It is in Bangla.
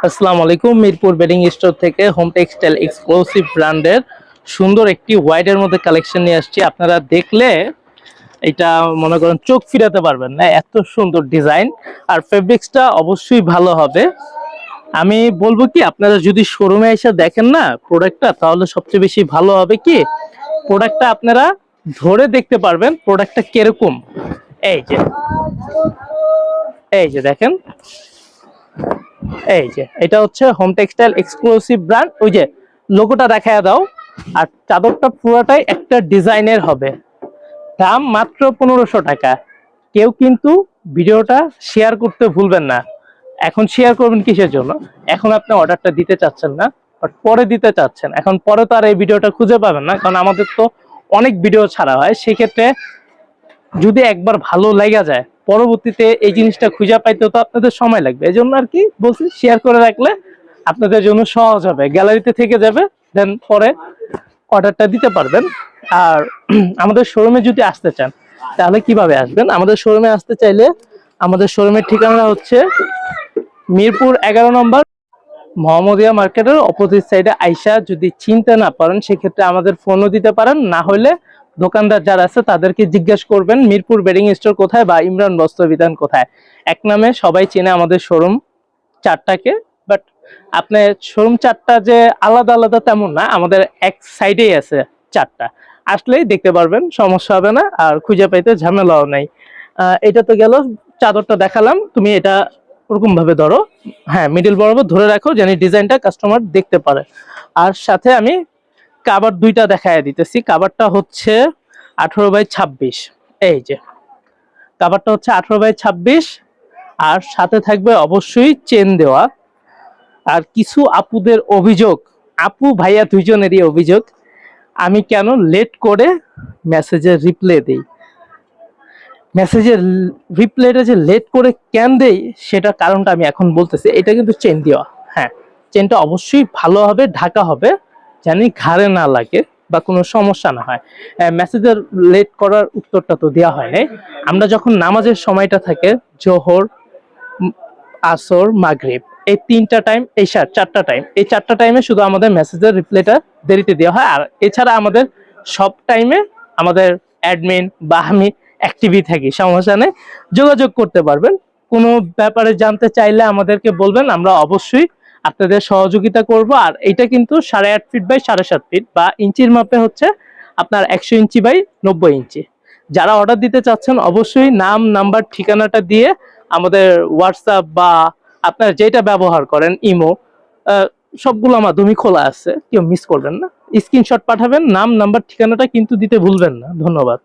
আসসালামু আলাইকুম। মিরপুর বেডিং স্টোর থেকে হোম টেক্সটাইল এক্সক্লুসিভ ব্র্যান্ডের সুন্দর একটি হোয়াইটের মধ্যে কালেকশন নিয়ে আসছি। আপনারা দেখলে এটা মনে করেন চোখ ফিরাতে পারবেন না, এত সুন্দর ডিজাইন। আর ফেব্রিক্সটা অবশ্যই ভালো হবে। আমি বলবো কি, আপনারা যদি শোরুমে এসে দেখেন না প্রোডাক্টটা, তাহলে সবচেয়ে বেশি ভালো হবে কি, প্রোডাক্টটা আপনারা ধরে দেখতে পারবেন প্রোডাক্টটা কিরকম। এই যে এই যে দেখেন, এই যে এটা হচ্ছে হোম টেক্সটাইল এক্সক্লুসিভ ব্র্যান্ড। ওই যে লোগোটা দেখায় দাও। আর চাদরটা পুরোটাই একটা ডিজাইনের হবে। দাম মাত্র 1500 টাকা। কেউ কিন্তু ভিডিওটা শেয়ার করতে ভুলবেন না। এখন শেয়ার করবেন কিসের জন্য? এখন আপনি অর্ডারটা দিতে চাচ্ছেন না, বাট পরে দিতে চাচ্ছেন। এখন পরে তো আর এই ভিডিওটা খুঁজে পাবেন না, কারণ আমাদের তো অনেক ভিডিও ছাড়া হয়। সেক্ষেত্রে যদি একবার ভালো লাগা যায়, পরবর্তীতে এই জিনিসটা খুঁজে পাইতে তো আপনাদের সময় লাগবে। এই জন্য আর কি বলছি, শেয়ার করে রাখলে আপনাদের জন্য সহজ হবে, গ্যালারিতে থেকে যাবে, দেন পরে অর্ডারটা দিতে পারবেন। আর আমাদের শোরুমে যদি আসতে চান, তাহলে কিভাবে আসবেন? আমাদের শোরুমে আসতে চাইলে আমাদের শোরুমের ঠিকানা হচ্ছে মিরপুর 11 নম্বর, মোহাম্মদিয়া মার্কেটের অপোজিট সাইডে। আইসা যদি চিনতে না পারেন, সেক্ষেত্রে আমাদের ফোনও দিতে পারেন, না হলে দোকানদার যারা আছে তাদেরকে জিজ্ঞেস করবেন মিরপুর বেডিং স্টোর কোথায় বা ইমরান বস্ত্র বিতান কোথায়। এক নামে সবাই চেনে আমাদের শোরুম চারটাকে। বাট আপনার শোরুম চারটা যে আলাদা আলাদা তেমন না, আমাদের এক সাইডেই আছে চারটা। আসলেই দেখতে পারবেন, সমস্যা হবে না, আর খুঁজে পাইতে ঝামেলাও নাই। এটা তো গেল, চাদরটা দেখালাম। তুমি এটা ওরকম ভাবে ধরো, হ্যাঁ মিডিল বরাবর ধরে রাখো, যেন ডিজাইনটা কাস্টমার দেখতে পারে। আর সাথে আমি কাভার দুইটা দেখায় দিতেছি। কাভারটা হচ্ছে 18x26। এই যে কাভারটা হচ্ছে 18x26, আর সাথে থাকবে অবশ্যই চেন দেওয়া। আর কিছু আপুদের অভিযোগ, আপু ভাইয়া দুইজনেরই অভিযোগ, আমি কেন লেট করে মেসেজের রিপ্লাই দিই। মেসেজের রিপ্লাইটা যে লেট করে কেন দেই, সেটা কারণটা আমি এখন বলতেছি। এটা কিন্তু চেন দেওয়া, হ্যাঁ চেনটা অবশ্যই ভালোভাবে ঢাকা হবে, জানি ঘাড়ে না লাগে বা কোনো সমস্যা না হয়। মেসেজের লেট করার উত্তরটা তো দেওয়া হয় নাই। আমরা যখন নামাজের সময়টা থাকে, জোহর, আসর, মাগরিব, এই তিনটা টাইম, এই চারটা টাইম, এই চারটা টাইমে শুধু আমাদের মেসেজের রিপ্লাইটা দেরিতে দেওয়া হয়। আর এছাড়া আমাদের সব টাইমে আমাদের অ্যাডমিন বা আমি অ্যাক্টিভই থাকি, সমস্যা নেই, যোগাযোগ করতে পারবেন। কোনো ব্যাপারে জানতে চাইলে আমাদেরকে বলবেন, আমরা অবশ্যই আপনাদের সহযোগিতা করব। আর এটা কিন্তু 8.5 ফিট বাই 7.5 ফিট, বা ইঞ্চির মাপে হচ্ছে আপনার 100 ইঞ্চি বাই 90 ইঞ্চি। যারা অর্ডার দিতে চাচ্ছেন, অবশ্যই নাম, নাম্বার, ঠিকানাটা দিয়ে আমাদের হোয়াটসঅ্যাপ বা আপনার যেটা ব্যবহার করেন, ইমো, সবগুলো মাধ্যমই খোলা আছে, কেউ মিস করবেন না। স্ক্রিনশট পাঠাবেন, নাম, নাম্বার, ঠিকানাটা কিন্তু দিতে ভুলবেন না। ধন্যবাদ।